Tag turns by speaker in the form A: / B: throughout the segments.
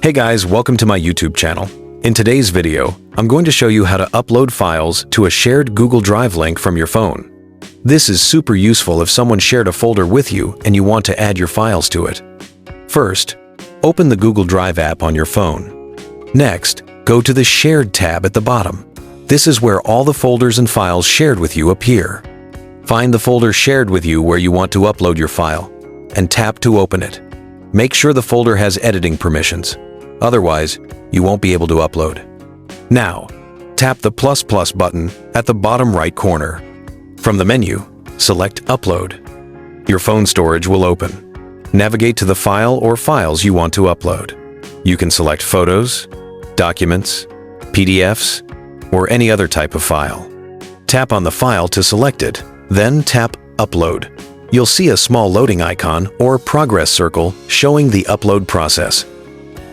A: Hey guys, welcome to my YouTube channel. In today's video, I'm going to show you how to upload files to a shared Google Drive link from your phone. This is super useful if someone shared a folder with you and you want to add your files to it. First, open the Google Drive app on your phone. Next, go to the Shared tab at the bottom. This is where all the folders and files shared with you appear. Find the folder shared with you where you want to upload your file, and tap to open it. Make sure the folder has editing permissions. Otherwise, you won't be able to upload. Now, tap the plus button at the bottom right corner. From the menu, select Upload. Your phone storage will open. Navigate to the file or files you want to upload. You can select photos, documents, PDFs, or any other type of file. Tap on the file to select it, then tap Upload. You'll see a small loading icon or progress circle showing the upload process.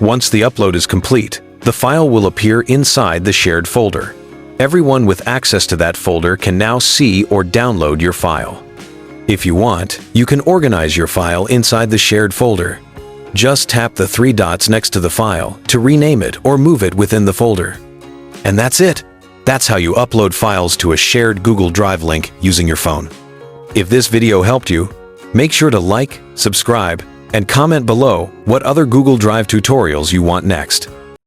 A: Once the upload is complete, the file will appear inside the shared folder. Everyone with access to that folder can now see or download your file. If you want, you can organize your file inside the shared folder. Just tap the three dots next to the file to rename it or move it within the folder. And that's it! That's how you upload files to a shared Google Drive link using your phone. If this video helped you, make sure to like, subscribe, and comment below what other Google Drive tutorials you want next.